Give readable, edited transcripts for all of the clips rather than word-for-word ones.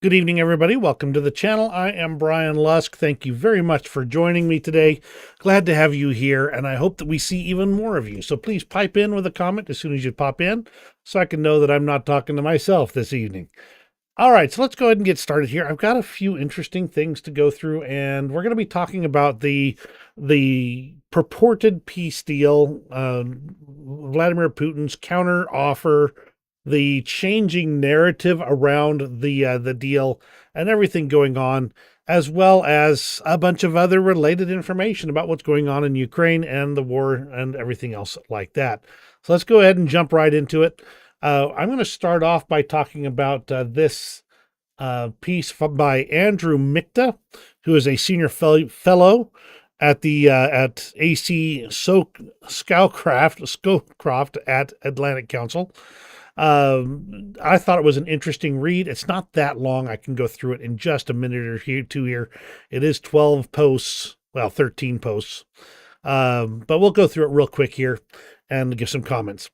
Good evening, everybody. Welcome to the channel. I am Brian Lusk. Thank you very much for joining me today. Glad to have you here, and I hope that we see even more of you. So please pipe in with a comment as soon as you pop in so I can know that I'm not talking to myself this evening. All right, so let's go ahead and get started here. I've got a few interesting things to go through, and we're going to be talking about the purported peace deal, Vladimir Putin's counter offer, the changing narrative around the deal, and everything going on, as well as a bunch of other related information about what's going on in Ukraine and the war and everything else like that. So let's go ahead and jump right into it. I'm going to start off by talking about this piece by Andrew Mikta, who is a senior fellow at the at AC Scowcroft at Atlantic Council. I thought it was an interesting read. It's not that long. I can go through it in just a minute or two here. It is 12 posts, well, 13 posts. But we'll go through it real quick here and give some comments.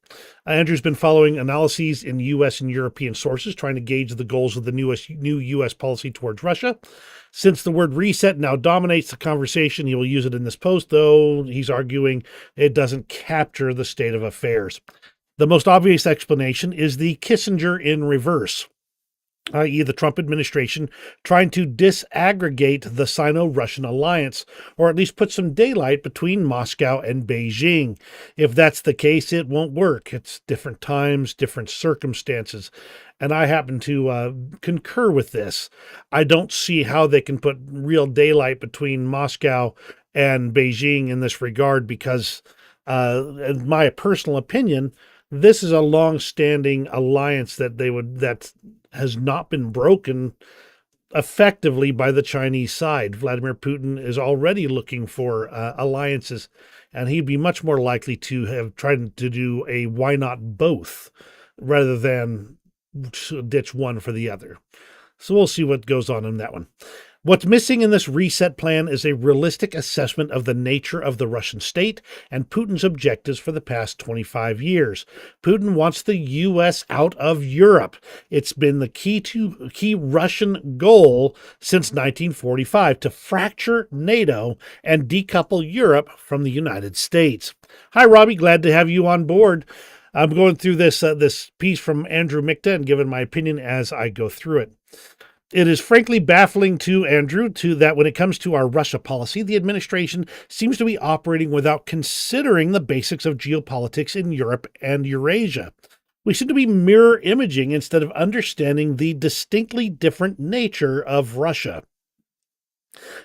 Andrew's been following analyses in U.S. and European sources, trying to gauge the goals of the new U.S. policy towards Russia. Since the word reset now dominates the conversation, he will use it in this post, though he's arguing it doesn't capture the state of affairs. The most obvious explanation is the Kissinger in reverse, i.e. the Trump administration trying to disaggregate the Sino-Russian alliance, or at least put some daylight between Moscow and Beijing. If that's the case, it won't work. It's different times, different circumstances, and I happen to concur with this. I don't see how they can put real daylight between Moscow and Beijing in this regard because, in my personal opinion, this is a long-standing alliance that has not been broken effectively by the Chinese side. Vladimir Putin is already looking for alliances, and he'd be much more likely to have tried to do a why not both rather than ditch one for the other. So we'll see what goes on in that one. What's missing in this reset plan is a realistic assessment of the nature of the Russian state and Putin's objectives for the past 25 years. Putin wants the U.S. out of Europe. It's been the key Russian goal since 1945 to fracture NATO and decouple Europe from the United States. Hi, Robbie. Glad to have you on board. I'm going through this piece from Andrew Mikta and giving my opinion as I go through it. It is frankly baffling to Andrew that when it comes to our Russia policy, the administration seems to be operating without considering the basics of geopolitics in Europe and Eurasia. We seem to be mirror imaging instead of understanding the distinctly different nature of Russia.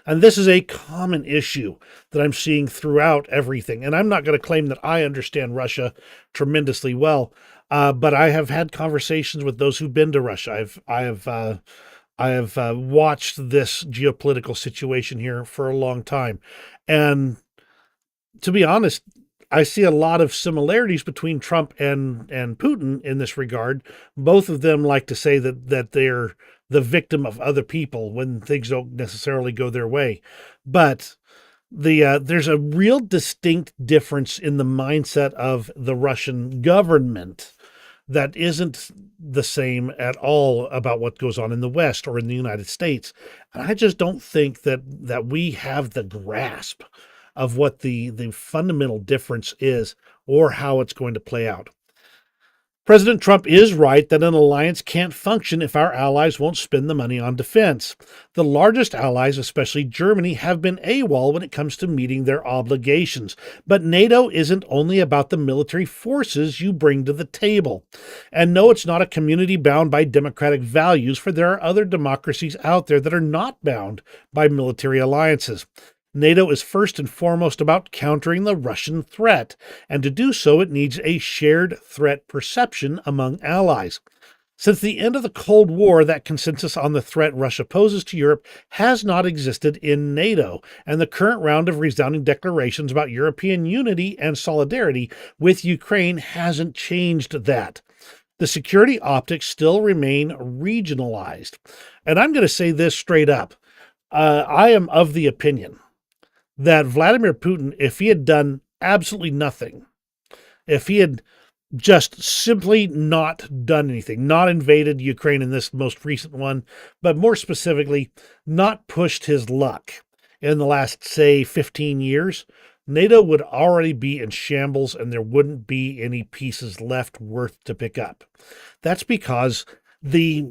And this is a common issue that I'm seeing throughout everything. And I'm not going to claim that I understand Russia tremendously well, but I have had conversations with those who've been to Russia. I have watched this geopolitical situation here for a long time. And to be honest, I see a lot of similarities between Trump and Putin in this regard. Both of them like to say that they're the victim of other people when things don't necessarily go their way. But there's a real distinct difference in the mindset of the Russian government that isn't the same at all about what goes on in the West or in the United States. And I just don't think that we have the grasp of what the fundamental difference is or how it's going to play out. President Trump is right that an alliance can't function if our allies won't spend the money on defense. The largest allies, especially Germany, have been AWOL when it comes to meeting their obligations. But NATO isn't only about the military forces you bring to the table. And no, it's not a community bound by democratic values, for there are other democracies out there that are not bound by military alliances. NATO is first and foremost about countering the Russian threat, and to do so it needs a shared threat perception among allies. Since the end of the Cold War, that consensus on the threat Russia poses to Europe has not existed in NATO, and the current round of resounding declarations about European unity and solidarity with Ukraine hasn't changed that. The security optics still remain regionalized. And I'm going to say this straight up. I am of the opinion that Vladimir Putin, if he had done absolutely nothing, if he had just simply not done anything, not invaded Ukraine in this most recent one, but more specifically, not pushed his luck in the last, say, 15 years, NATO would already be in shambles and there wouldn't be any pieces left worth to pick up. That's because the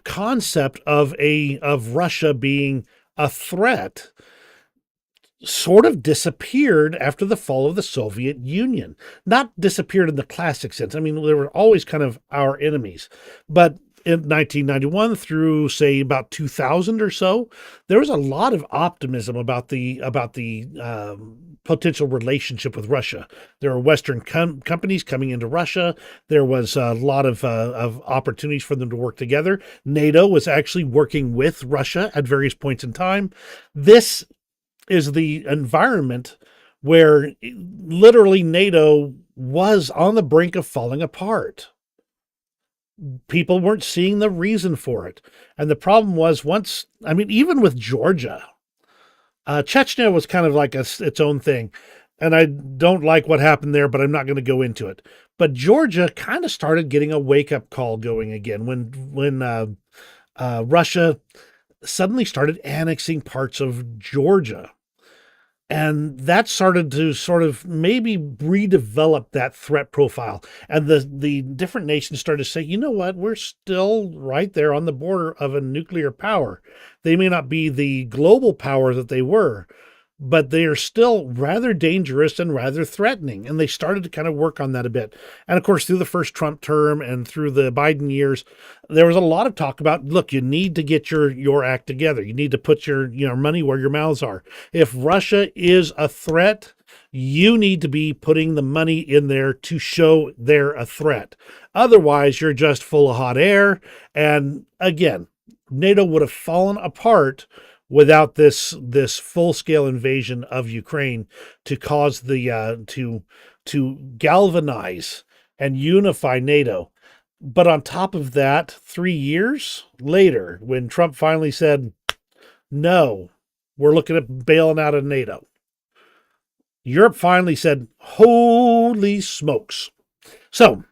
concept of Russia being a threat sort of disappeared after the fall of the Soviet Union. Not disappeared in the classic sense. I mean, they were always kind of our enemies. But in 1991 through, say, about 2000 or so, there was a lot of optimism about the potential relationship with Russia. There were Western companies coming into Russia. There was a lot of opportunities for them to work together. NATO was actually working with Russia at various points in time. This is the environment where literally NATO was on the brink of falling apart. People weren't seeing the reason for it. And the problem was even with Georgia, Chechnya was kind of like its own thing. And I don't like what happened there, but I'm not going to go into it. But Georgia kind of started getting a wake-up call going again when Russia suddenly started annexing parts of Georgia. And that started to sort of maybe redevelop that threat profile. And the different nations started to say, you know what, we're still right there on the border of a nuclear power. They may not be the global power that they were, but they are still rather dangerous and rather threatening. And they started to kind of work on that a bit. And of course, through the first Trump term and through the Biden years, there was a lot of talk about, look, you need to get your act together. You need to put your money where your mouths are. If Russia is a threat, you need to be putting the money in there to show they're a threat. Otherwise, you're just full of hot air. And again, NATO would have fallen apart without this full-scale invasion of Ukraine to cause the to galvanize and unify NATO. But on top of that, 3 years later, when Trump finally said, no, we're looking at bailing out of NATO, Europe finally said, holy smokes. So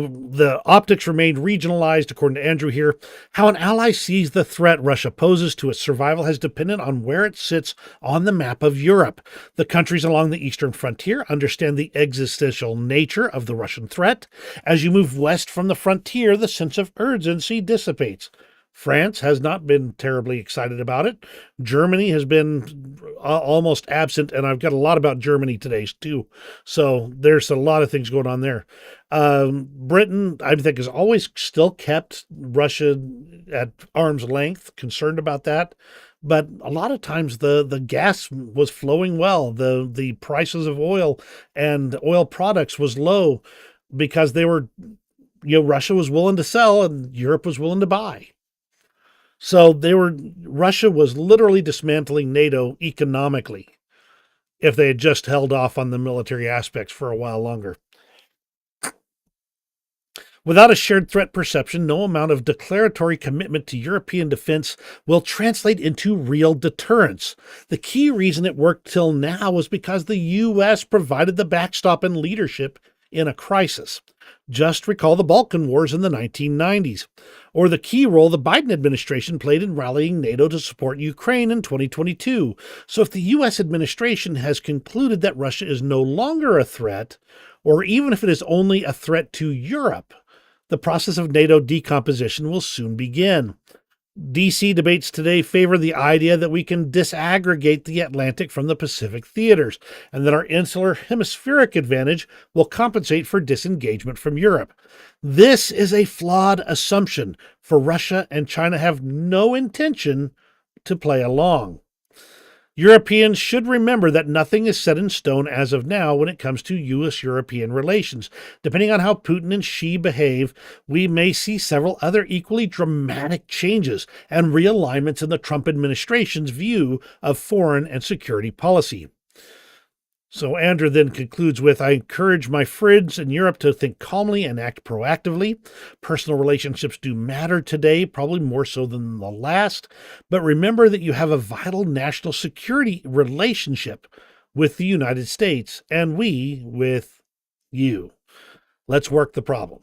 the optics remained regionalized, according to Andrew here. How an ally sees the threat Russia poses to its survival has depended on where it sits on the map of Europe. The countries along the eastern frontier understand the existential nature of the Russian threat. As you move west from the frontier, the sense of urgency dissipates. France has not been terribly excited about it. Germany has been almost absent, and I've got a lot about Germany today, too. So there's a lot of things going on there. Britain, I think, has always still kept Russia at arm's length, concerned about that. But a lot of times the gas was flowing well. The prices of oil and oil products was low because they were, Russia was willing to sell and Europe was willing to buy. So Russia was literally dismantling NATO economically if they had just held off on the military aspects for a while longer. Without a shared threat perception, no amount of declaratory commitment to European defense will translate into real deterrence. The key reason it worked till now was because the U.S. provided the backstop and leadership in a crisis. Just recall the Balkan Wars in the 1990s, or the key role the Biden administration played in rallying NATO to support Ukraine in 2022. So if the U.S. administration has concluded that Russia is no longer a threat, or even if it is only a threat to Europe, the process of NATO decomposition will soon begin. D.C. debates today favor the idea that we can disaggregate the Atlantic from the Pacific theaters, and that our insular hemispheric advantage will compensate for disengagement from Europe. This is a flawed assumption, for Russia and China have no intention to play along. Europeans should remember that nothing is set in stone as of now when it comes to U.S.-European relations. Depending on how Putin and Xi behave, we may see several other equally dramatic changes and realignments in the Trump administration's view of foreign and security policy. So Andrew then concludes with, I encourage my friends in Europe to think calmly and act proactively. Personal relationships do matter today, probably more so than the last. But remember that you have a vital national security relationship with the United States, and we with you. Let's work the problem.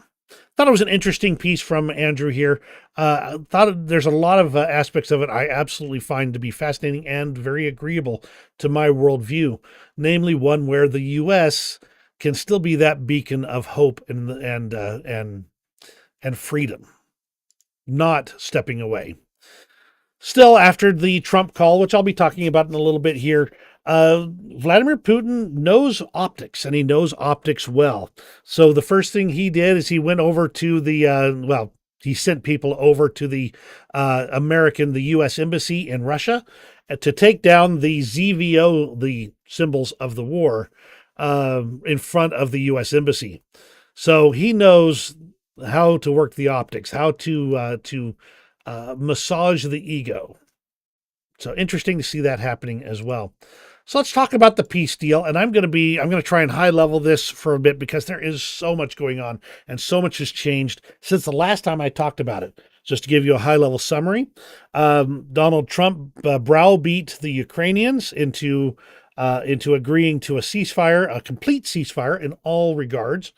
Thought it was an interesting piece from Andrew here. Thought there's a lot of aspects of it I absolutely find to be fascinating and very agreeable to my worldview, namely one where the U.S. can still be that beacon of hope and freedom, not stepping away. Still, after the Trump call, which I'll be talking about in a little bit here, Vladimir Putin knows optics, and he knows optics well. So the first thing he did is he went over to he sent people over to the U.S. Embassy in Russia to take down the ZVO, the symbols of the war, in front of the U.S. Embassy. So he knows how to work the optics, how to massage the ego. So interesting to see that happening as well. So let's talk about the peace deal, and I'm going to try and high level this for a bit because there is so much going on and so much has changed since the last time I talked about it. Just to give you a high level summary, Donald Trump browbeat the Ukrainians into agreeing to a ceasefire, a complete ceasefire in all regards.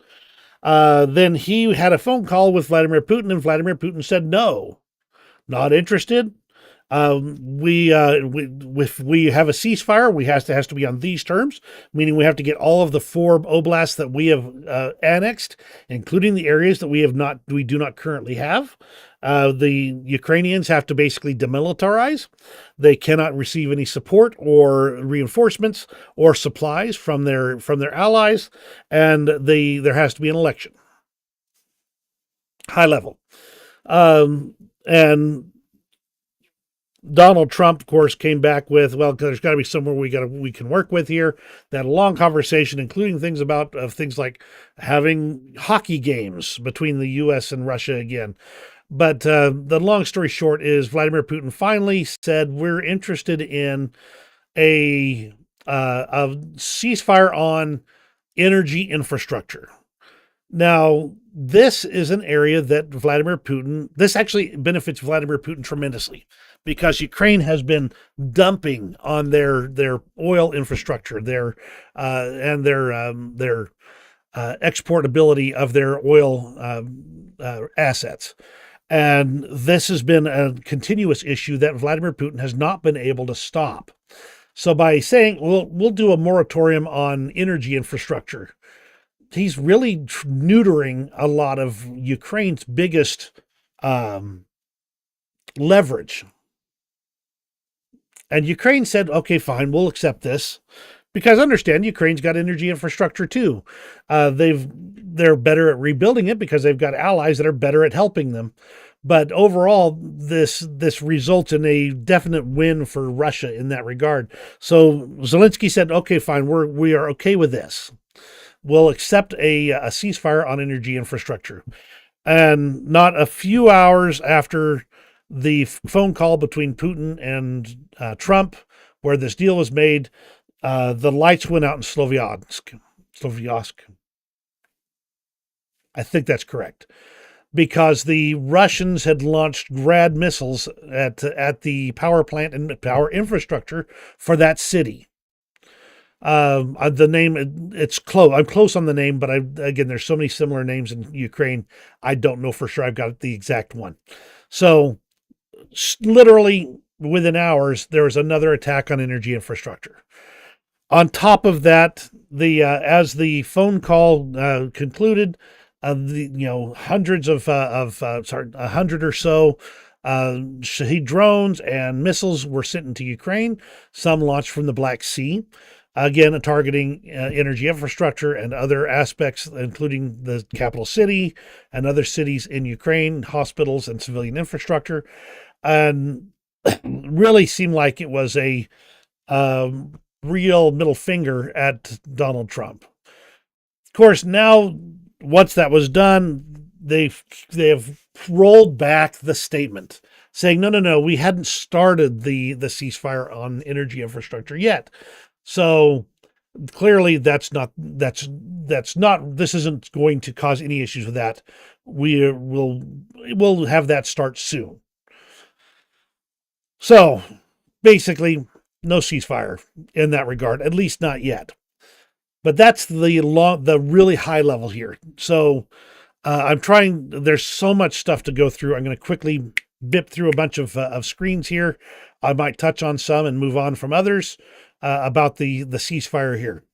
Then he had a phone call with Vladimir Putin, and Vladimir Putin said no. Not interested. If we have a ceasefire, has to be on these terms, meaning we have to get all of the 4 oblasts that we have annexed, including the areas that we do not currently have. The Ukrainians have to basically demilitarize. They cannot receive any support or reinforcements or supplies from their allies, and there has to be an election. High level. And Donald Trump, of course, came back with, well, there's got to be somewhere we can work with here. They had a long conversation, including things like having hockey games between the U.S. and Russia again. But the long story short is Vladimir Putin finally said we're interested in a ceasefire on energy infrastructure. Now, this is an area that this actually benefits Vladimir Putin tremendously because Ukraine has been dumping on their oil infrastructure, their exportability of their oil assets. And this has been a continuous issue that Vladimir Putin has not been able to stop. So by saying, we'll do a moratorium on energy infrastructure, he's really neutering a lot of Ukraine's biggest leverage. And Ukraine said, okay, fine, we'll accept this. Because understand, Ukraine's got energy infrastructure too. They're better at rebuilding it because they've got allies that are better at helping them. But overall, this results in a definite win for Russia in that regard. So Zelensky said, okay, fine, we are okay with this. We'll accept a ceasefire on energy infrastructure. And not a few hours after the phone call between Putin and Trump, where this deal was made, the lights went out in Sloviansk. I think that's correct. Because the Russians had launched Grad missiles at the power plant and power infrastructure for that city. The name, it's close. I'm close on the name, but again, there's so many similar names in Ukraine. I don't know for sure I've got the exact one. So literally within hours, there was another attack on energy infrastructure. On top of that, as the phone call concluded, hundreds of 100 or so Shahed drones and missiles were sent into Ukraine. Some launched from the Black Sea, again targeting energy infrastructure and other aspects, including the capital city and other cities in Ukraine, hospitals and civilian infrastructure, and really seemed like it was a real middle finger at Donald Trump. Of course, now once that was done, they have rolled back the statement, saying, no, we hadn't started the ceasefire on energy infrastructure yet. So clearly this isn't going to cause any issues with that. We'll have that start soon. So basically, no ceasefire in that regard, at least not yet. But that's the really high level here. So I'm trying. There's so much stuff to go through. I'm going to quickly bip through a bunch of screens here. I might touch on some and move on from others about the ceasefire here.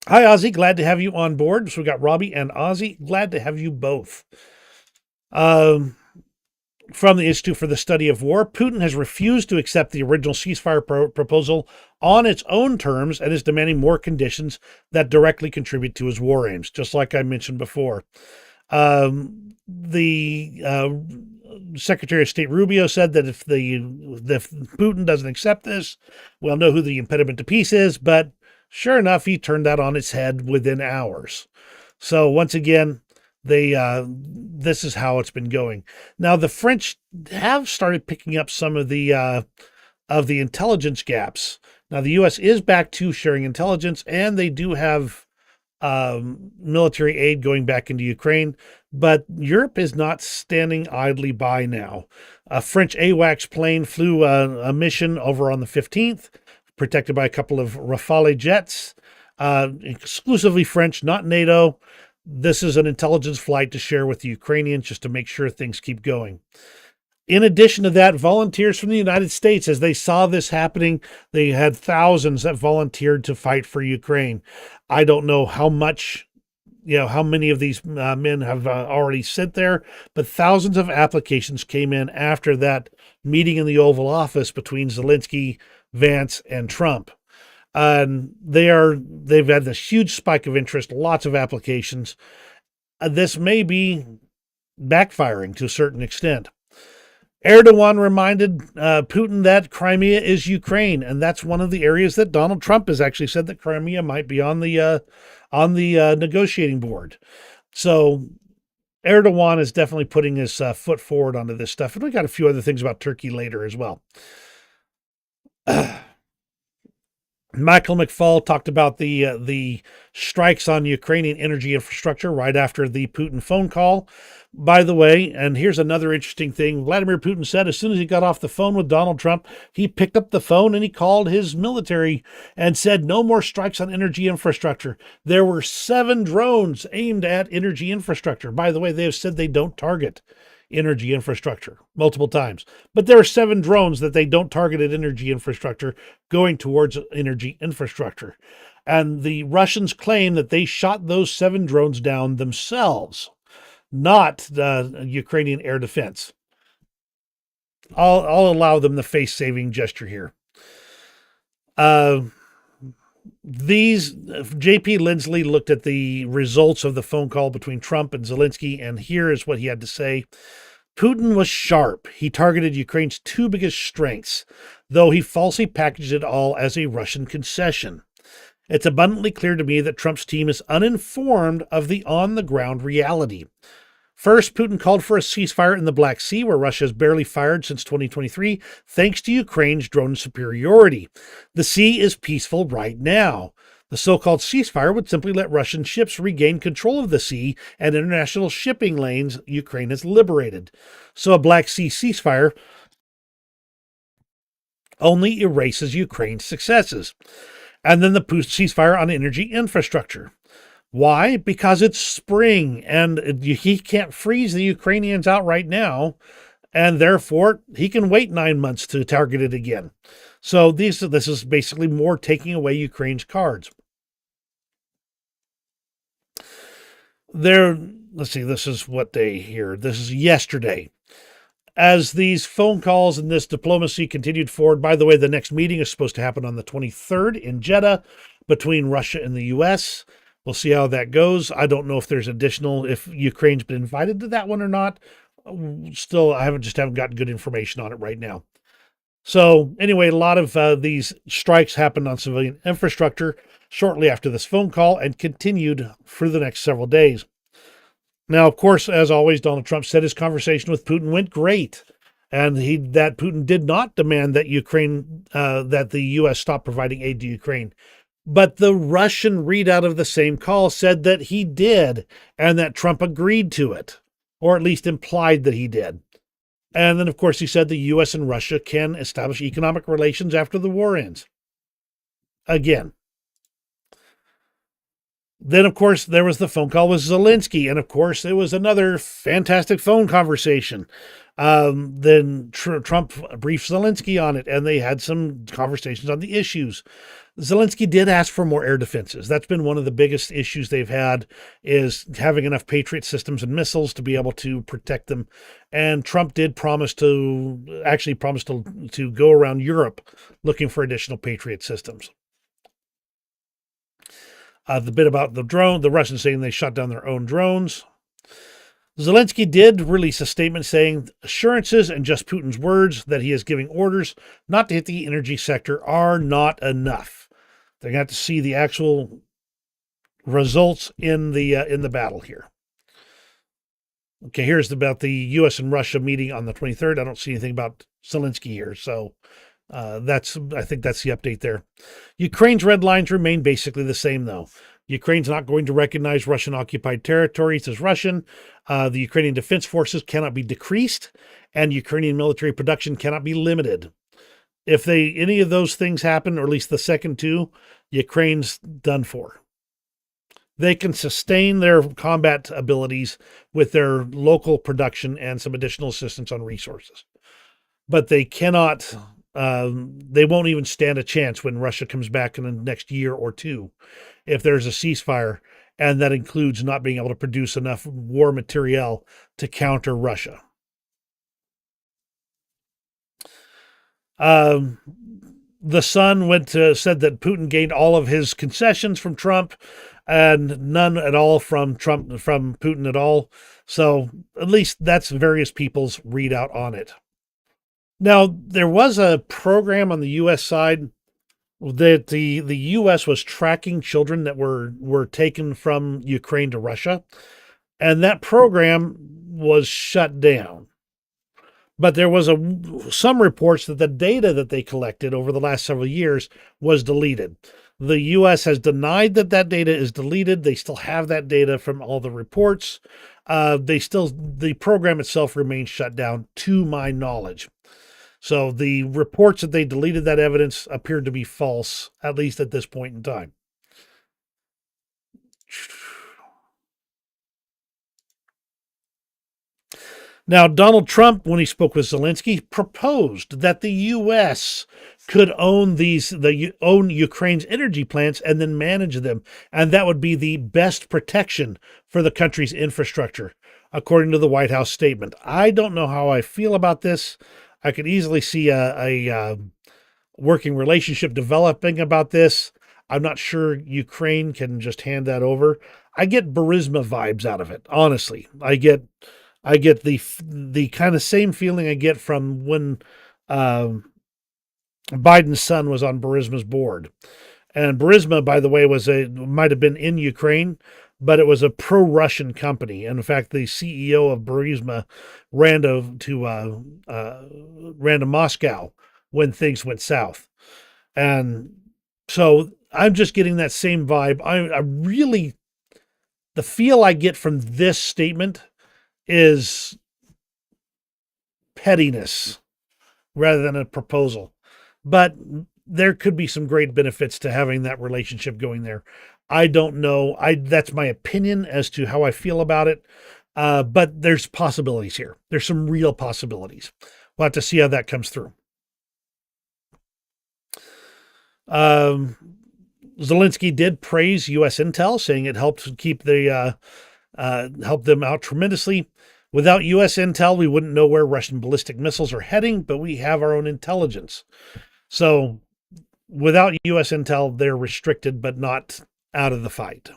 Hi, Ozzy. Glad to have you on board. So we got Robbie and Ozzy. Glad to have you both. From the Institute for the Study of War, Putin has refused to accept the original ceasefire proposal on its own terms and is demanding more conditions that directly contribute to his war aims, just like I mentioned before. The Secretary of State Rubio said that if Putin doesn't accept this, we'll know who the impediment to peace is, but sure enough, he turned that on its head within hours. So once again, this is how it's been going. Now, the French have started picking up some of the intelligence gaps. Now, the U.S. is back to sharing intelligence, and they do have military aid going back into Ukraine, but Europe is not standing idly by now. A French AWACS plane flew a mission over on the 15th, protected by a couple of Rafale jets, exclusively French, not NATO. This is an intelligence flight to share with the Ukrainians just to make sure things keep going. In addition to that, volunteers from the United States, as they saw this happening, they had thousands that volunteered to fight for Ukraine. I don't know how much, how many of these men have already sent there, but thousands of applications came in after that meeting in the Oval Office between Zelensky, Vance, and Trump. And they've had this huge spike of interest, lots of applications. This may be backfiring to a certain extent. Erdogan reminded Putin that Crimea is Ukraine, and that's one of the areas that Donald Trump has actually said that Crimea might be on the negotiating board. So Erdogan is definitely putting his foot forward onto this stuff, and we got a few other things about Turkey later as well. Michael McFaul talked about the strikes on Ukrainian energy infrastructure right after the Putin phone call. By the way, and here's another interesting thing, Vladimir Putin said as soon as he got off the phone with Donald Trump, he picked up the phone and he called his military and said no more strikes on energy infrastructure. There were 7 drones aimed at energy infrastructure. By the way, they have said they don't target energy infrastructure multiple times, but there are 7 drones that they don't target at energy infrastructure going towards energy infrastructure. And the Russians claim that they shot those 7 drones down themselves, not the Ukrainian air defense. I'll allow them the face-saving gesture here. J.P. Lindsley looked at the results of the phone call between Trump and Zelensky, and here is what he had to say. Putin was sharp. He targeted Ukraine's 2 biggest strengths, though he falsely packaged it all as a Russian concession. It's abundantly clear to me that Trump's team is uninformed of the on-the-ground reality. First, Putin called for a ceasefire in the Black Sea, where Russia has barely fired since 2023, thanks to Ukraine's drone superiority. The sea is peaceful right now. The so-called ceasefire would simply let Russian ships regain control of the sea and international shipping lanes Ukraine has liberated. So a Black Sea ceasefire only erases Ukraine's successes. And then the ceasefire on energy infrastructure. Why? Because it's spring, and he can't freeze the Ukrainians out right now, and therefore he can wait 9 months to target it again. So this is basically more taking away Ukraine's cards. Let's see, this is what day here. This is yesterday. As these phone calls and this diplomacy continued forward, by the way, the next meeting is supposed to happen on the 23rd in Jeddah between Russia and the U.S., We'll see how that goes. I don't know if there's if Ukraine's been invited to that one or not. Still, I haven't gotten good information on it right now. So anyway, a lot of these strikes happened on civilian infrastructure shortly after this phone call and continued for the next several days. Now, of course, as always, Donald Trump said his conversation with Putin went great, and that Putin did not demand that that the U.S. stop providing aid to Ukraine. But the Russian readout of the same call said that he did, and that Trump agreed to it, or at least implied that he did. And then, of course, he said the U.S. and Russia can establish economic relations after the war ends. Again. Then, of course, there was the phone call with Zelensky. And, of course, it was another fantastic phone conversation. Then Trump briefed Zelensky on it, and they had some conversations on the issues. Zelensky did ask for more air defenses. That's been one of the biggest issues they've had, is having enough Patriot systems and missiles to be able to protect them. And Trump did promise to go around Europe looking for additional Patriot systems. The bit about the drone, the Russians saying they shot down their own drones. Zelensky did release a statement saying assurances and just Putin's words that he is giving orders not to hit the energy sector are not enough. They're going to have to see the actual results in the battle here. Okay, here's about the U.S. and Russia meeting on the 23rd. I don't see anything about Zelensky here, so I think that's the update there. Ukraine's red lines remain basically the same, though. Ukraine's not going to recognize Russian-occupied territories as Russian. The Ukrainian Defense Forces cannot be decreased, and Ukrainian military production cannot be limited. If any of those things happen, or at least the second two, Ukraine's done for. They can sustain their combat abilities with their local production and some additional assistance on resources. But they cannot... they won't even stand a chance when Russia comes back in the next year or two if there's a ceasefire, and that includes not being able to produce enough war materiel to counter Russia. The Sun said that Putin gained all of his concessions from Trump and none at all from Putin at all. So at least that's various people's readout on it. Now, there was a program on the U.S. side that the U.S. was tracking children that were taken from Ukraine to Russia, and that program was shut down. But there was some reports that the data that they collected over the last several years was deleted. The U.S. has denied that data is deleted. They still have that data from all the reports. The program itself remains shut down, to my knowledge. So the reports that they deleted that evidence appeared to be false, at least at this point in time. Now, Donald Trump, when he spoke with Zelensky, proposed that the U.S. could own Ukraine's energy plants and then manage them, and that would be the best protection for the country's infrastructure, according to the White House statement. I don't know how I feel about this. I could easily see a working relationship developing about this. I'm not sure Ukraine can just hand that over. I get Burisma vibes out of it, honestly. I get the kind of same feeling I get from when Biden's son was on Burisma's board. And Burisma, by the way, might have been in Ukraine, but it was a pro-Russian company. And in fact, the CEO of Burisma ran to Moscow when things went south. And so I'm just getting that same vibe. The feel I get from this statement is pettiness rather than a proposal. But there could be some great benefits to having that relationship going there. I don't know. That's my opinion as to how I feel about it. But there's possibilities here. There's some real possibilities. We'll have to see how that comes through. Zelensky did praise U.S. intel, saying it helped keep help them out tremendously. Without U.S. intel, we wouldn't know where Russian ballistic missiles are heading, but we have our own intelligence. So without U.S. intel, they're restricted, but not out of the fight.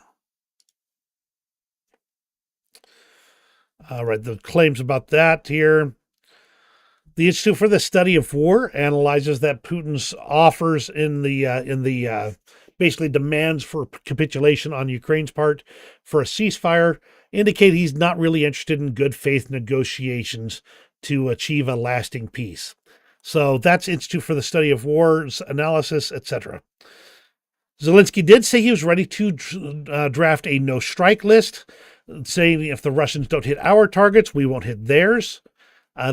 All right, the claims about that here. The Institute for the Study of War analyzes that Putin's offers in the basically demands for capitulation on Ukraine's part for a ceasefire indicate he's not really interested in good faith negotiations to achieve a lasting peace. So that's Institute for the Study of War's analysis, etc. Zelensky did say he was ready to draft a no-strike list, saying if the Russians don't hit our targets, we won't hit theirs.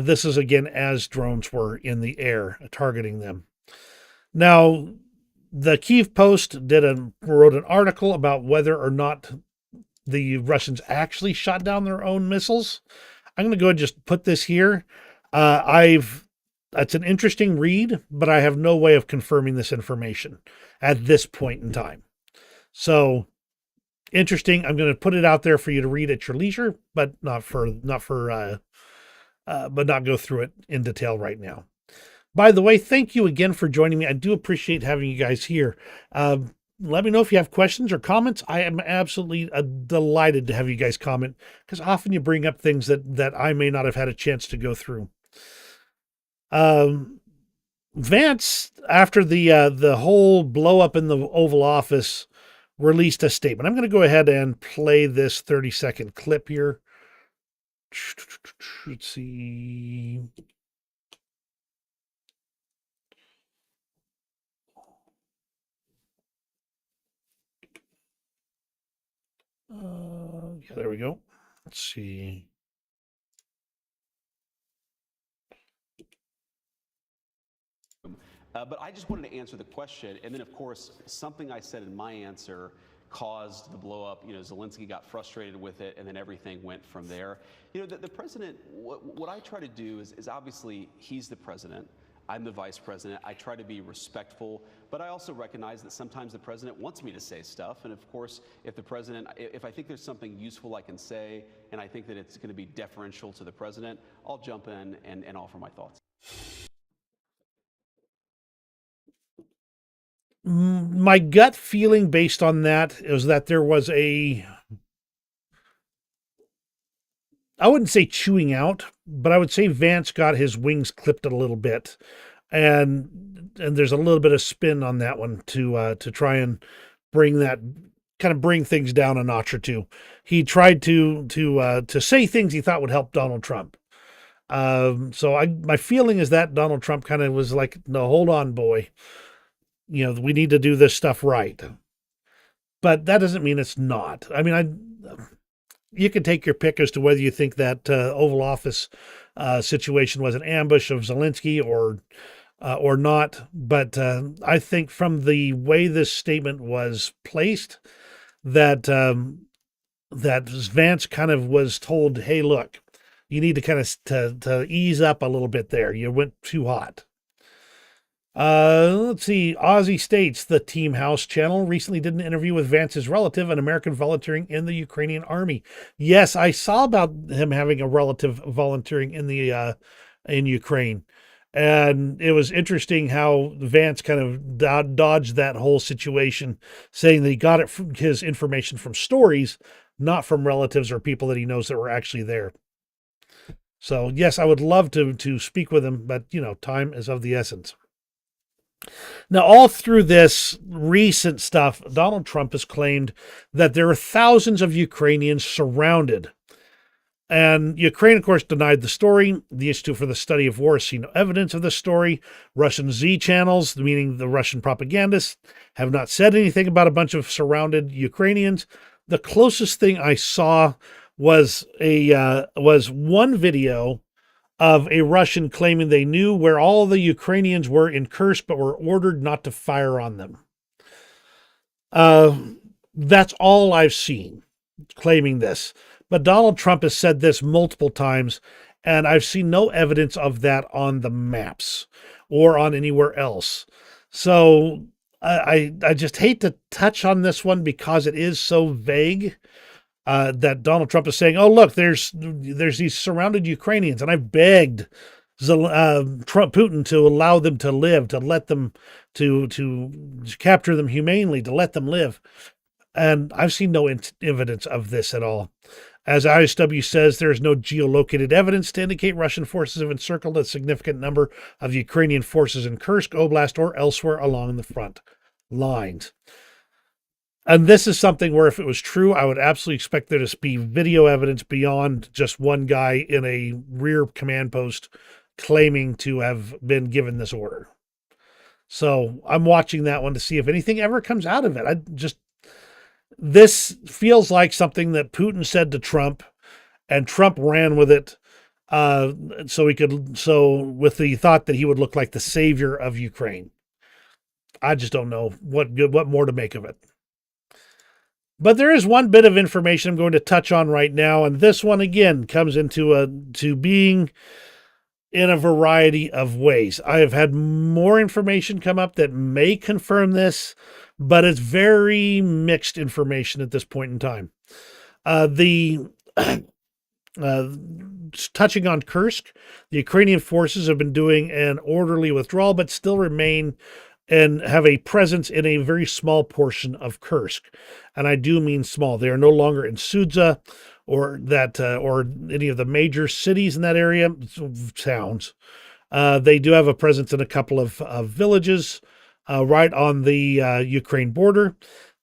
This is again as drones were in the air targeting them. Now, the Kyiv Post wrote an article about whether or not the Russians actually shot down their own missiles. I'm going to go ahead and just put this here. That's an interesting read, but I have no way of confirming this information at this point in time. So interesting. I'm going to put it out there for you to read at your leisure, but not go through it in detail right now. By the way, thank you again for joining me. I do appreciate having you guys here. Let me know if you have questions or comments. I am absolutely delighted to have you guys comment, because often you bring up things that I may not have had a chance to go through. Vance, after the whole blow up in the Oval Office, released a statement. I'm going to go ahead and play this 30-second clip here. Let's see. Yeah, there we go. Let's see. But I just wanted to answer the question, and then of course something I said in my answer caused the blow up. You know, Zelensky got frustrated with it, and then everything went from there. You know, the president, what I try to do is obviously he's the president, I'm the vice president. I try to be respectful, but I also recognize that sometimes the president wants me to say stuff. And of course, if I think there's something useful I can say, and I think that it's going to be deferential to the president, I'll jump in and offer my thoughts. My gut feeling based on that is that there was I wouldn't say chewing out, but I would say Vance got his wings clipped a little bit. And there's a little bit of spin on that one to try and bring things down a notch or two. He tried to say things he thought would help Donald Trump. So my feeling is that Donald Trump kind of was like, no, hold on, boy. You know, we need to do this stuff right. But that doesn't mean it's not. I mean, you can take your pick as to whether you think that Oval Office situation was an ambush of Zelensky or not. But I think from the way this statement was placed, that Vance kind of was told, "Hey, look, you need to kind of to ease up a little bit there. You went too hot." Let's see. Aussie States, the Team House channel, recently did an interview with Vance's relative, an American volunteering in the Ukrainian army. Yes, I saw about him having a relative volunteering in in Ukraine. And it was interesting how Vance kind of dodged that whole situation, saying that he got his information from stories, not from relatives or people that he knows that were actually there. So yes, I would love to speak with him, but time is of the essence. Now, all through this recent stuff, Donald Trump has claimed that there are thousands of Ukrainians surrounded. And Ukraine, of course, denied the story. The Institute for the Study of War has seen no evidence of the story. Russian Z channels, meaning the Russian propagandists, have not said anything about a bunch of surrounded Ukrainians. The closest thing I saw was one video of a Russian claiming they knew where all the Ukrainians were in Kursk, but were ordered not to fire on them. That's all I've seen claiming this. But Donald Trump has said this multiple times, and I've seen no evidence of that on the maps or on anywhere else. So I just hate to touch on this one because it is so vague. That Donald Trump is saying, "Oh, look, there's these surrounded Ukrainians," and I've begged Putin to allow them to live, to let them to capture them humanely, to let them live, and I've seen no evidence of this at all. As ISW says, there is no geolocated evidence to indicate Russian forces have encircled a significant number of Ukrainian forces in Kursk Oblast or elsewhere along the front lines. And this is something where if it was true, I would absolutely expect there to be video evidence beyond just one guy in a rear command post claiming to have been given this order. So I'm watching that one to see if anything ever comes out of it. This feels like something that Putin said to Trump, and Trump ran with it. Uh, so with the thought that he would look like the savior of Ukraine. I just don't know what more to make of it. But there is one bit of information I'm going to touch on right now, and this one again comes to being in a variety of ways. I have had more information come up that may confirm this, but it's very mixed information at this point in time. The touching on Kursk, the Ukrainian forces have been doing an orderly withdrawal, but still remain and have a presence in a very small portion of Kursk. And I do mean small. They are no longer in Sudza or any of the major cities in that area, towns. They do have a presence in a couple of villages right on the Ukraine border.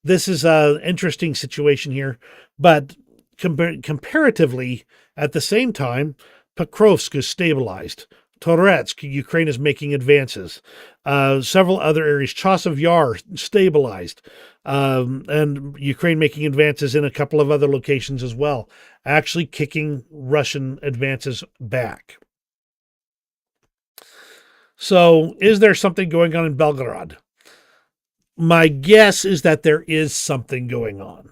This is an interesting situation here, but comparatively, at the same time, Pokrovsk is stabilized. Toretsk, Ukraine is making advances. Several other areas, Chasiv Yar, stabilized. And Ukraine making advances in a couple of other locations as well, actually kicking Russian advances back. So, is there something going on in Belgorod? My guess is that there is something going on.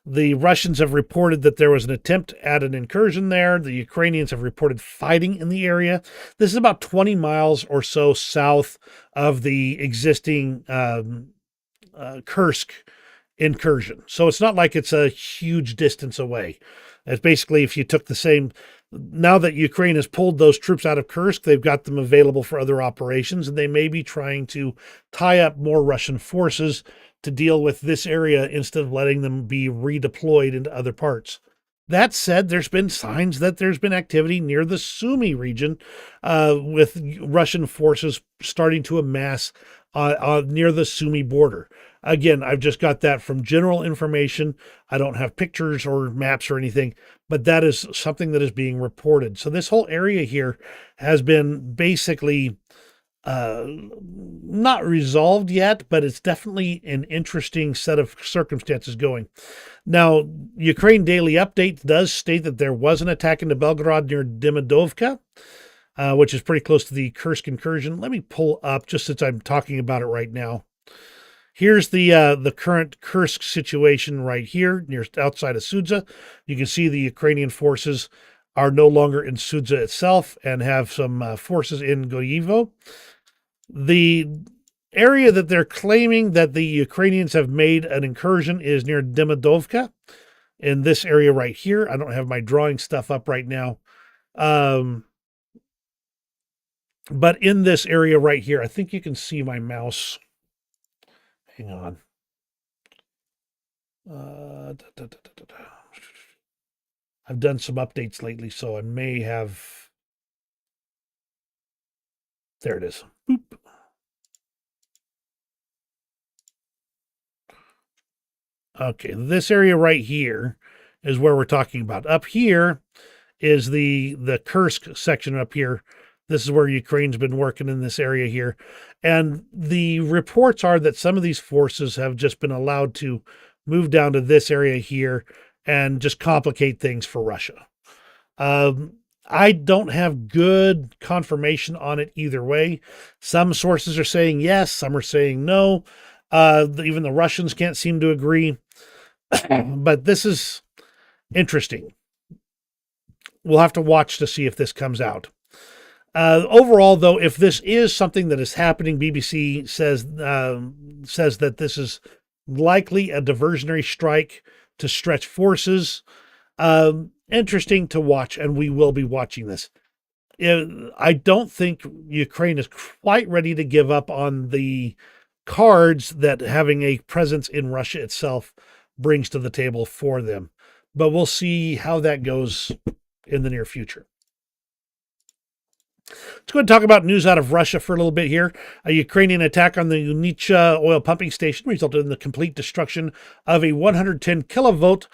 The Russians have reported that there was an attempt at an incursion there. The Ukrainians have reported fighting in the area. This is about 20 miles or so south of the existing Kursk incursion. So it's not like it's a huge distance away. It's basically if you took the same. Now that Ukraine has pulled those troops out of Kursk, they've got them available for other operations, and they may be trying to tie up more Russian forces to deal with this area instead of letting them be redeployed into other parts. That said, there's been signs that there's been activity near the Sumy region with Russian forces starting to amass near the Sumy border. Again, I've just got that from general information. I don't have pictures or maps or anything, but that is something that is being reported. So this whole area here has been basically not resolved yet, but it's definitely an interesting set of circumstances going. Now, Ukraine Daily Update does state that there was an attack into Belgorod near Demidovka, which is pretty close to the Kursk incursion. Let me pull up, just since I'm talking about it right now. Here's the current Kursk situation right here, near outside of Sudza. You can see the Ukrainian forces are no longer in Sudza itself and have some forces in Goyivo. The area that they're claiming that the Ukrainians have made an incursion is near Demidovka, in this area right here. I don't have my drawing stuff up right now. But in this area right here, I think you can see my mouse. Hang on. I've done some updates lately, so I may have. There it is. Boop. Okay, this area right here is where we're talking about. Up here is the Kursk section up here. This is where Ukraine's been working in this area here. And the reports are that some of these forces have just been allowed to move down to this area here and just complicate things for Russia. I don't have good confirmation on it either way. Some sources are saying yes, some are saying no. Even the Russians can't seem to agree. But this is interesting. We'll have to watch to see if this comes out. Overall, though, if this is something that is happening, BBC says that this is likely a diversionary strike to stretch forces. Interesting to watch, and we will be watching this. I don't think Ukraine is quite ready to give up on the cards that having a presence in Russia itself brings to the table for them. But we'll see how that goes in the near future. Let's go ahead and talk about news out of Russia for a little bit here. A Ukrainian attack on the Unitsha oil pumping station resulted in the complete destruction of a 110 kilovolt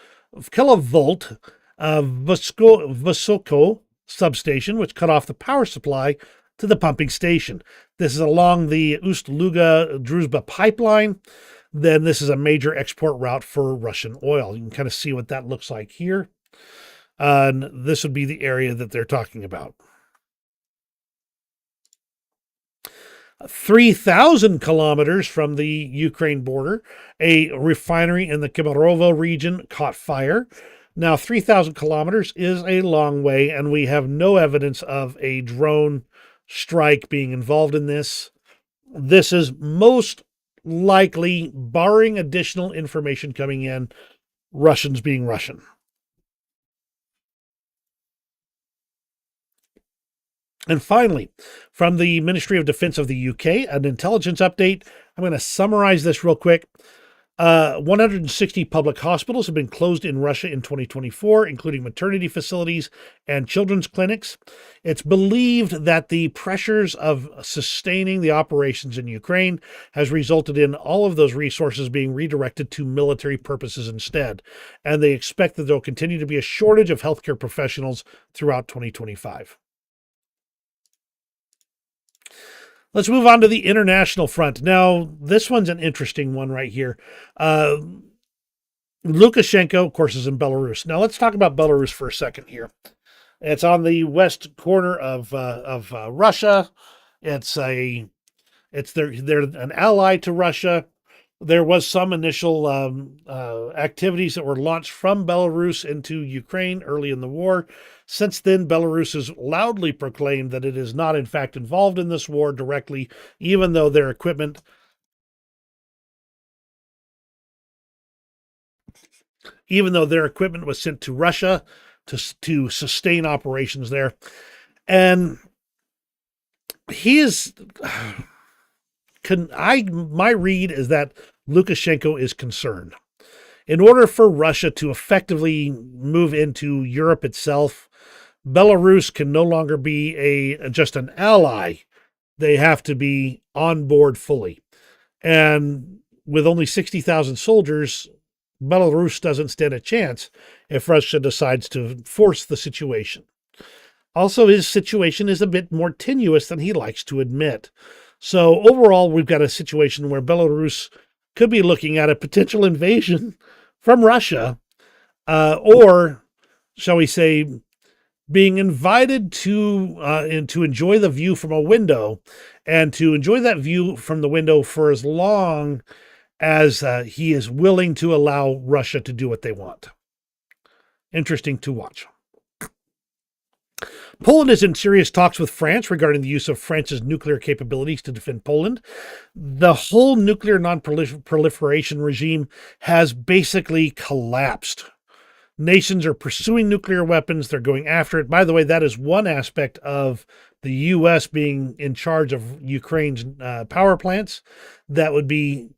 Vysoko substation, which cut off the power supply to the pumping station. This is along the Ust-Luga-Druzhba pipeline. Then this is a major export route for Russian oil. You can kind of see what that looks like here. And this would be the area that they're talking about. 3,000 kilometers from the Ukraine border, a refinery in the Khyberovo region caught fire. Now, 3,000 kilometers is a long way, and we have no evidence of a drone strike being involved in this. This is most likely, barring additional information coming in, Russians being Russian. And finally, from the Ministry of Defense of the UK, an intelligence update. I'm going to summarize this real quick. 160 public hospitals have been closed in Russia in 2024, including maternity facilities and children's clinics. It's believed that the pressures of sustaining the operations in Ukraine has resulted in all of those resources being redirected to military purposes instead. And they expect that there will continue to be a shortage of healthcare professionals throughout 2025. Let's move on to the international front. Now, this one's an interesting one right here. Lukashenko, of course, is in Belarus. Now, let's talk about Belarus for a second here. It's on the west corner of Russia. They're an ally to Russia. There was some initial activities that were launched from Belarus into Ukraine early in the war. Since then, Belarus has loudly proclaimed that it is not, in fact, involved in this war directly, even though their equipment was sent to Russia to sustain operations there. And my read is that Lukashenko is concerned. In order for Russia to effectively move into Europe itself, Belarus can no longer be just an ally. They have to be on board fully. And with only 60,000 soldiers, Belarus doesn't stand a chance if Russia decides to force the situation. Also, his situation is a bit more tenuous than he likes to admit. So overall, we've got a situation where Belarus could be looking at a potential invasion from Russia, or shall we say, being invited to enjoy the view from a window, and to enjoy that view from the window for as long as he is willing to allow Russia to do what they want. Interesting to watch. Poland is in serious talks with France regarding the use of France's nuclear capabilities to defend Poland. The whole nuclear non-proliferation regime has basically collapsed. Nations are pursuing nuclear weapons. They're going after it. By the way, that is one aspect of the U.S. being in charge of Ukraine's power plants. That would be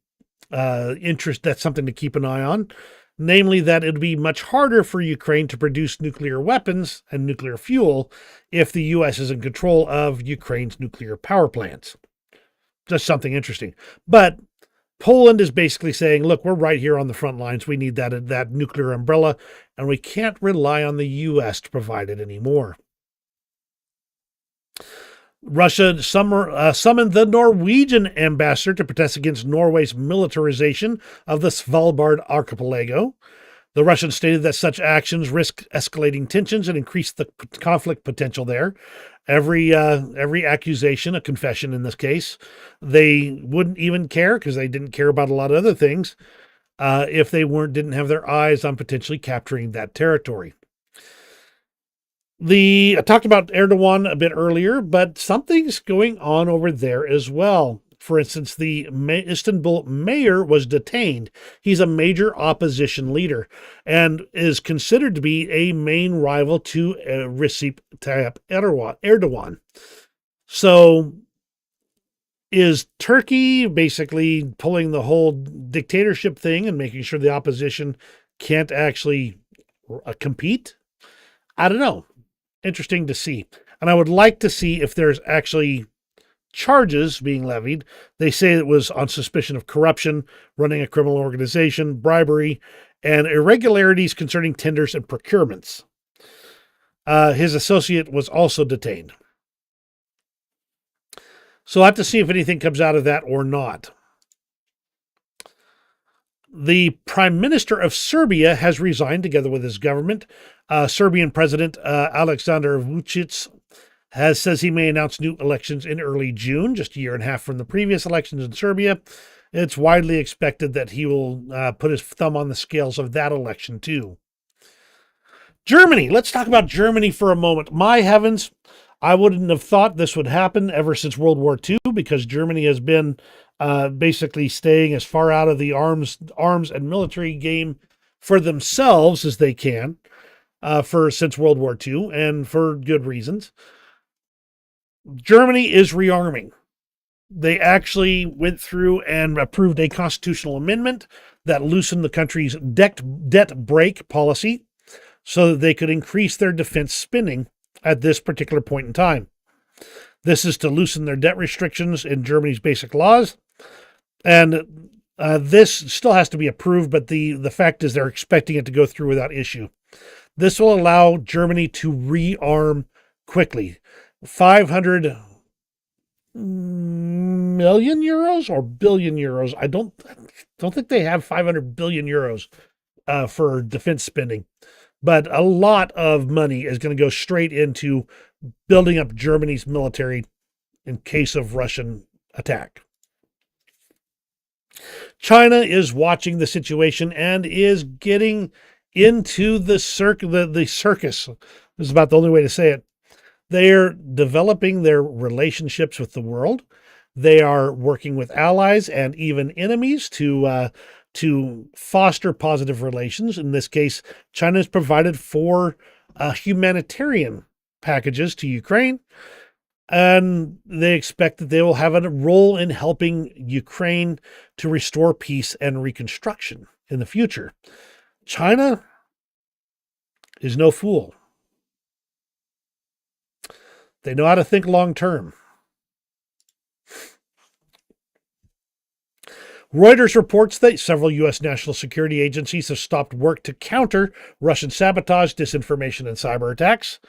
that's something to keep an eye on. Namely, that it would be much harder for Ukraine to produce nuclear weapons and nuclear fuel if the U.S. is in control of Ukraine's nuclear power plants. Just something interesting. But Poland is basically saying, look, we're right here on the front lines. We need that nuclear umbrella, and we can't rely on the U.S. to provide it anymore. Russia summoned the Norwegian ambassador to protest against Norway's militarization of the Svalbard archipelago. The Russians stated that such actions risk escalating tensions and increase the conflict potential there. Every accusation, a confession in this case. They wouldn't even care, because they didn't care about a lot of other things, if they didn't have their eyes on potentially capturing that territory. I talked about Erdogan a bit earlier, but something's going on over there as well. For instance, the Istanbul mayor was detained. He's a major opposition leader and is considered to be a main rival to Recep Tayyip Erdogan. So is Turkey basically pulling the whole dictatorship thing and making sure the opposition can't actually compete? I don't know. Interesting to see. And I would like to see if there's actually charges being levied. They say it was on suspicion of corruption, running a criminal organization, bribery, and irregularities concerning tenders and procurements. His associate was also detained. So I'll have to see if anything comes out of that or not. The Prime Minister of Serbia has resigned together with his government. Serbian President Aleksandar Vučić says he may announce new elections in early June, just a year and a half from the previous elections in Serbia. It's widely expected that he will put his thumb on the scales of that election, too. Germany. Let's talk about Germany for a moment. My heavens, I wouldn't have thought this would happen ever since World War II, because Germany has been basically staying as far out of the arms and military game for themselves as they can since World War II, and for good reasons. Germany is rearming. They actually went through and approved a constitutional amendment that loosened the country's debt break policy so that they could increase their defense spending at this particular point in time. This is to loosen their debt restrictions in Germany's basic laws. And this still has to be approved, but the fact is they're expecting it to go through without issue. This will allow Germany to rearm quickly. 500 million euros or billion euros. I don't think they have 500 billion euros for defense spending, but a lot of money is going to go straight into building up Germany's military in case of Russian attack. China is watching the situation and is getting into the circus. This is about the only way to say it. They're developing their relationships with the world. They are working with allies and even enemies to foster positive relations. In this case, China has provided 4 humanitarian packages to Ukraine, and they expect that they will have a role in helping Ukraine to restore peace and reconstruction in the future. China is no fool. They know how to think long term. Reuters reports that several U.S. national security agencies have stopped work to counter Russian sabotage, disinformation, and cyber attacks.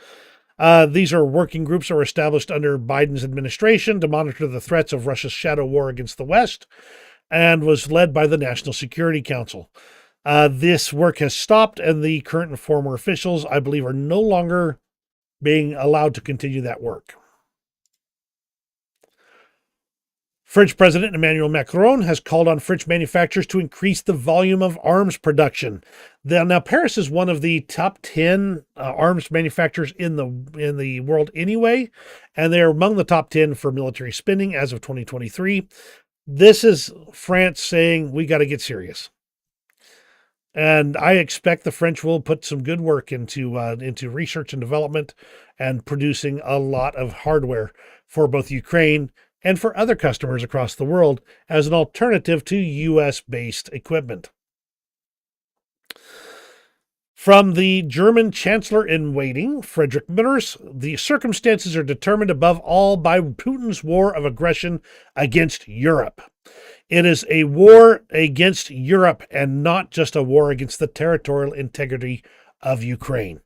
These are working groups that were established under Biden's administration to monitor the threats of Russia's shadow war against the West, and was led by the National Security Council. This work has stopped, and the current and former officials, I believe, are no longer being allowed to continue that work. French President Emmanuel Macron has called on French manufacturers to increase the volume of arms production. Now, Paris is one of the top 10 arms manufacturers in the world anyway, and they are among the top 10 for military spending as of 2023. This is France saying, we got to get serious. And I expect the French will put some good work into research and development and producing a lot of hardware for both Ukraine and for other customers across the world as an alternative to U.S.-based equipment. From the German Chancellor-in-Waiting, Friedrich Merz, the circumstances are determined above all by Putin's war of aggression against Europe. It is a war against Europe and not just a war against the territorial integrity of Ukraine.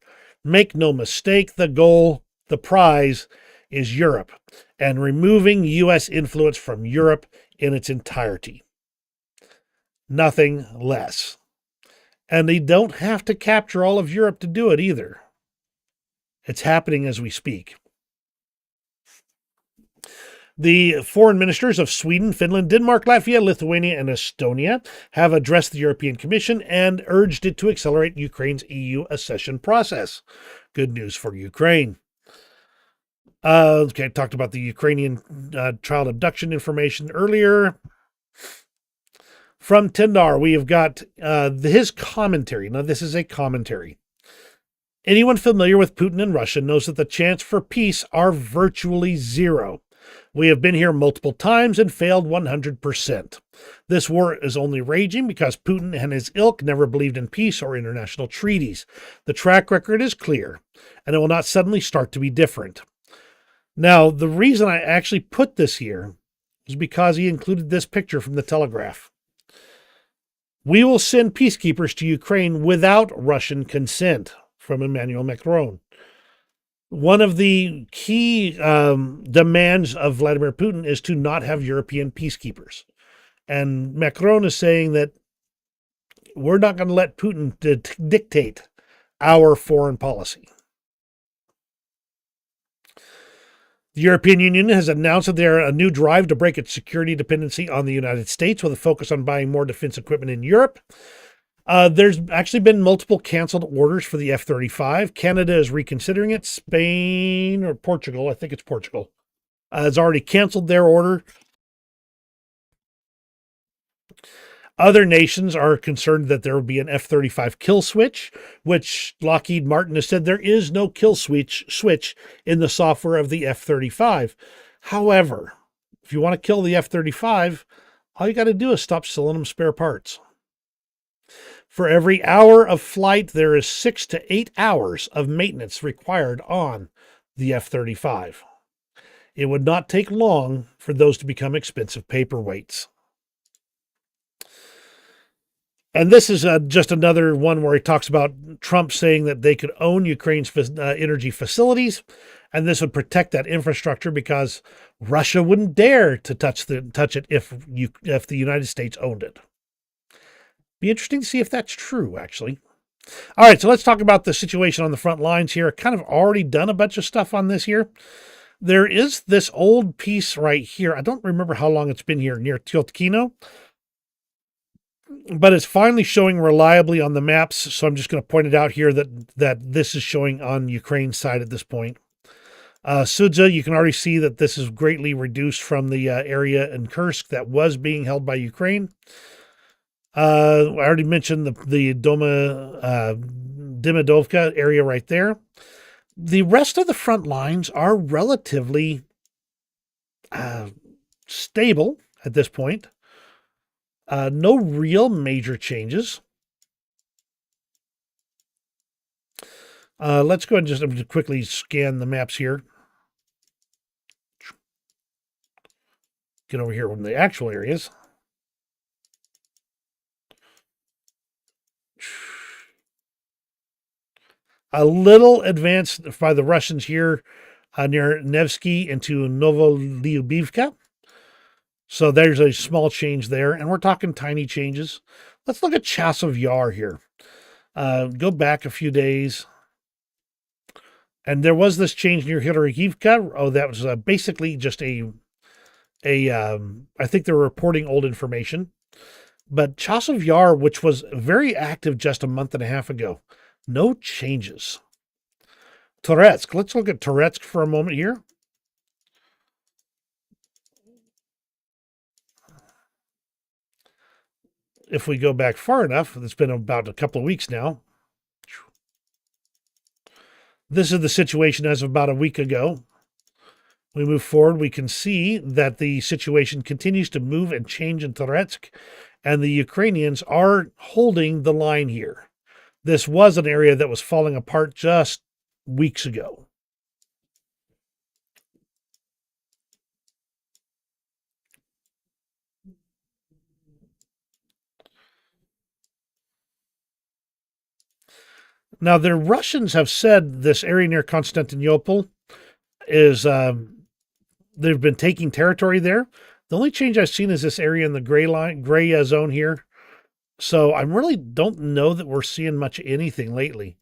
Make no mistake, the goal, the prize, is Europe, and removing U.S. influence from Europe in its entirety. Nothing less. And they don't have to capture all of Europe to do it either. It's happening as we speak. The foreign ministers of Sweden, Finland, Denmark, Latvia, Lithuania, and Estonia have addressed the European Commission and urged it to accelerate Ukraine's EU accession process. Good news for Ukraine. Okay, I talked about the Ukrainian child abduction information earlier. From Tendar, we have got his commentary. Now, this is a commentary. Anyone familiar with Putin and Russia knows that the chance for peace are virtually zero. We have been here multiple times and failed 100%. This war is only raging because Putin and his ilk never believed in peace or international treaties. The track record is clear, and it will not suddenly start to be different. Now, the reason I actually put this here is because he included this picture from the Telegraph. We will send peacekeepers to Ukraine without Russian consent, from Emmanuel Macron. One of the key demands of Vladimir Putin is to not have European peacekeepers. And Macron is saying that we're not going to let Putin dictate our foreign policy. The European Union has announced that they're a new drive to break its security dependency on the United States with a focus on buying more defense equipment in Europe. There's actually been multiple canceled orders for the F-35. Canada is reconsidering it. Spain or Portugal, I think it's Portugal, has already canceled their order. Other nations are concerned that there will be an F-35 kill switch, which Lockheed Martin has said there is no kill switch in the software of the F-35. However, if you want to kill the F-35, all you got to do is stop selling them spare parts. For every hour of flight, there is 6 to 8 hours of maintenance required on the F-35. It would not take long for those to become expensive paperweights. And this is just another one where he talks about Trump saying that they could own Ukraine's energy facilities, and this would protect that infrastructure because Russia wouldn't dare to touch it if the United States owned it. Be interesting to see if that's true, actually. All right, so let's talk about the situation on the front lines here. I kind of already done a bunch of stuff on this here. There is this old piece right here. I don't remember how long it's been here, near Tiltkino, but it's finally showing reliably on the maps. So I'm just going to point it out here that this is showing on Ukraine's side at this point. Sudza, you can already see that this is greatly reduced from the area in Kursk that was being held by Ukraine. I already mentioned the Dimidovka area right there. The rest of the front lines are relatively stable at this point. No real major changes. Let's go ahead and just quickly scan the maps here. Get over here from the actual areas. A little advanced by the Russians here near Nevsky into Novolyubivka. So there's a small change there, and we're talking tiny changes. Let's look at Chasov Yar here. Go back a few days. And there was this change near Hiroyivka. Oh, that was basically just I think they were reporting old information. But Chasov Yar, which was very active just a month and a half ago, no changes. Toretsk. Let's look at Toretsk for a moment here. If we go back far enough, it's been about a couple of weeks now. This is the situation as of about a week ago. We move forward, we can see that the situation continues to move and change in Toretsk, and the Ukrainians are holding the line here. This was an area that was falling apart just weeks ago. Now, the Russians have said this area near Constantinople is, they've been taking territory there. The only change I've seen is this area in the gray zone here. So I really don't know that we're seeing much anything lately.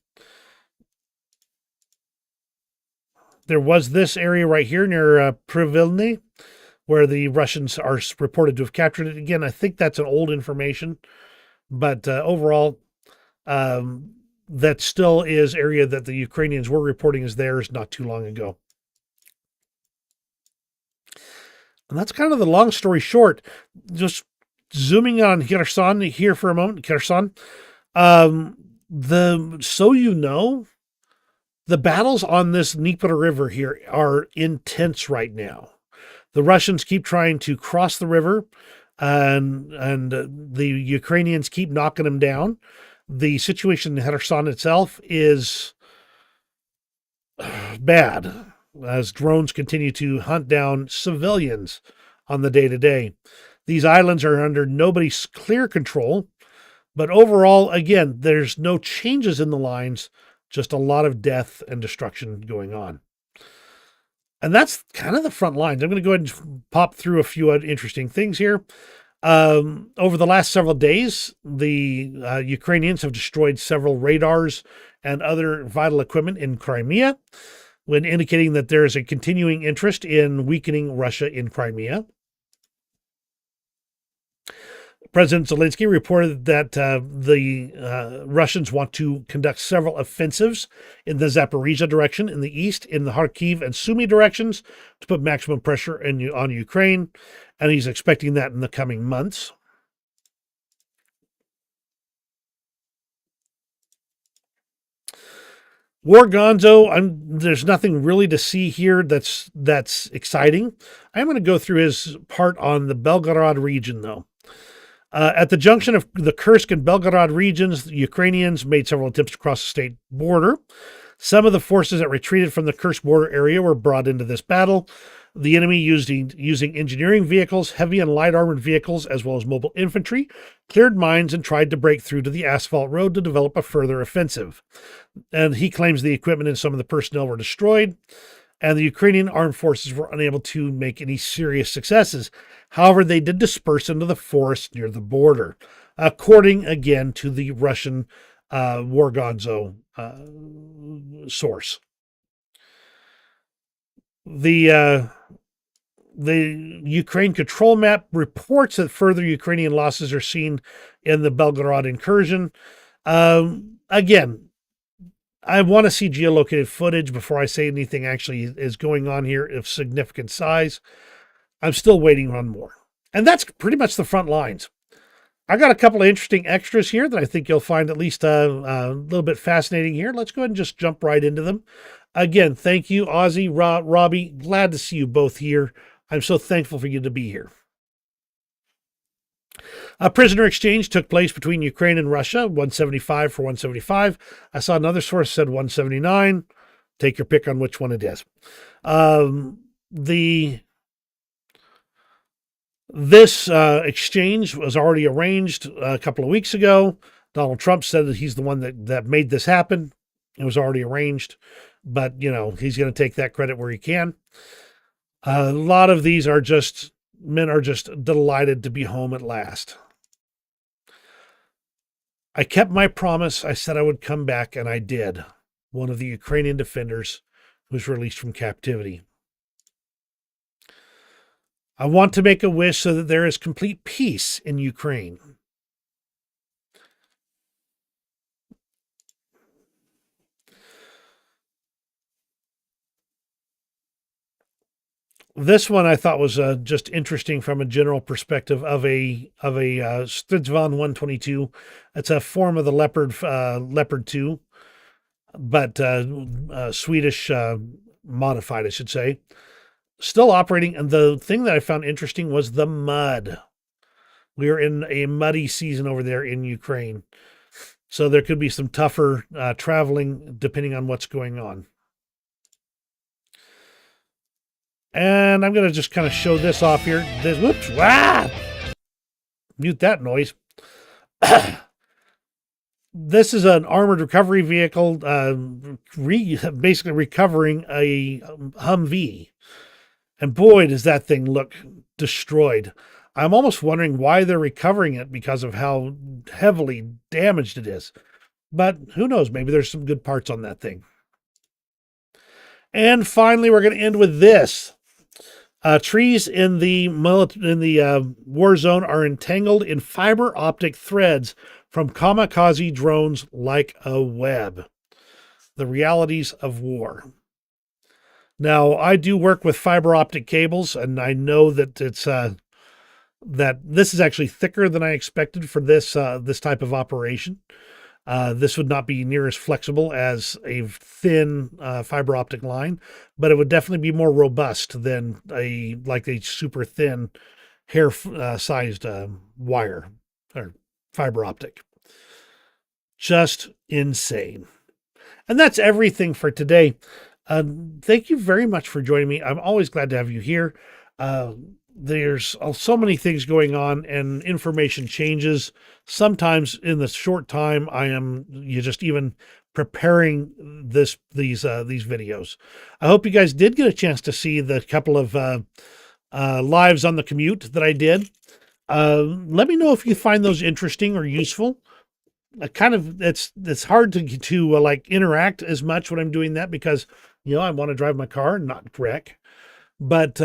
There was this area right here near Privilny, where the Russians are reported to have captured it. Again, I think that's an old information, but overall, that still is area that the Ukrainians were reporting as theirs not too long ago. And that's kind of the long story short. Just zooming on Kherson here for a moment. Kherson, the battles on this Dnieper River here are intense right now. The Russians keep trying to cross the river, and the Ukrainians keep knocking them down. The situation in Kherson itself is bad, as drones continue to hunt down civilians on the day-to-day. These islands are under nobody's clear control, but overall, again, there's no changes in the lines, just a lot of death and destruction going on. And that's kind of the front lines. I'm going to go ahead and pop through a few interesting things here. Over the last several days, the Ukrainians have destroyed several radars and other vital equipment in Crimea, when indicating that there is a continuing interest in weakening Russia in Crimea. President Zelensky reported that the Russians want to conduct several offensives in the Zaporizhia direction in the east, in the Kharkiv and Sumy directions to put maximum pressure on Ukraine, and he's expecting that in the coming months. War Gonzo, there's nothing really to see here that's exciting. I'm going to go through his part on the Belgorod region, though. At the junction of the Kursk and Belgorod regions, the Ukrainians made several attempts to cross the state border. Some of the forces that retreated from the Kursk border area were brought into this battle. The enemy using engineering vehicles, heavy and light armored vehicles, as well as mobile infantry, cleared mines and tried to break through to the asphalt road to develop a further offensive. And he claims the equipment and some of the personnel were destroyed, and the Ukrainian armed forces were unable to make any serious successes. However, they did disperse into the forest near the border, according again to the Russian War Gonzo source. The Ukraine control map reports that further Ukrainian losses are seen in the Belgorod incursion. Again, I want to see geolocated footage before I say anything actually is going on here of significant size. I'm still waiting on more. And that's pretty much the front lines. I got a couple of interesting extras here that I think you'll find at least a little bit fascinating here. Let's go ahead and just jump right into them. Again, thank you, Ozzy, Robbie. Glad to see you both here. I'm so thankful for you to be here. A prisoner exchange took place between Ukraine and Russia, 175 for 175. I saw another source said 179. Take your pick on which one it is. This exchange was already arranged a couple of weeks ago. Donald Trump said that he's the one that made this happen. It was already arranged, but he's going to take that credit where he can. A lot of these men are just delighted to be home at last. I kept my promise. I said I would come back, and I did. One of the Ukrainian defenders was released from captivity. I want to make a wish so that there is complete peace in Ukraine. This one I thought was just interesting from a general perspective of a Stridsvan 122. It's a form of the Leopard 2, but Swedish modified, I should say. Still operating, and the thing that I found interesting was the mud. We are in a muddy season over there in Ukraine, so there could be some tougher traveling depending on what's going on. And I'm going to just kind of show this off here. Whoops, mute that noise. This is an armored recovery vehicle, basically recovering a Humvee. And boy, does that thing look destroyed. I'm almost wondering why they're recovering it because of how heavily damaged it is. But who knows? Maybe there's some good parts on that thing. And finally, we're going to end with this. Trees in the war zone are entangled in fiber optic threads from kamikaze drones like a web. The realities of war. Now, I do work with fiber optic cables, and I know that it's that this is actually thicker than I expected for this type of operation. This would not be near as flexible as a thin fiber optic line, but it would definitely be more robust than a super thin hair sized wire or fiber optic. Just insane. And that's everything for today. Thank you very much for joining me. I'm always glad to have you here. There's so many things going on, and information changes. Sometimes in the short time you just even preparing these videos. I hope you guys did get a chance to see the couple of lives on the commute that I did. Let me know if you find those interesting or useful. Kind of it's hard to like interact as much when I'm doing that because I want to drive my car and not wreck. But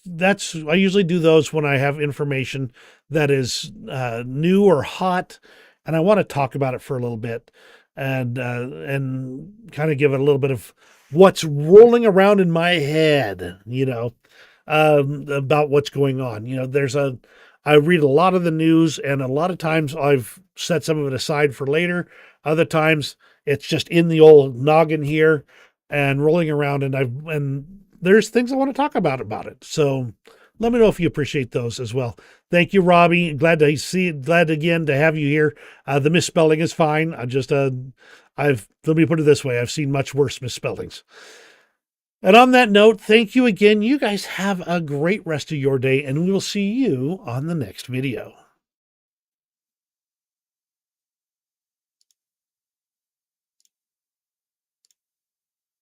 that's I usually do those when I have information that is new or hot, and I want to talk about it for a little bit, and kind of give it a little bit of what's rolling around in my head, about what's going on. I read a lot of the news, and a lot of times I've set some of it aside for later. Other times it's just in the old noggin here and rolling around, and there's things I want to talk about it. So let me know if you appreciate those as well. Thank you, Robbie. Glad again to have you here. The misspelling is fine. Let me put it this way. I've seen much worse misspellings. And on that note, thank you again. You guys have a great rest of your day, and we will see you on the next video.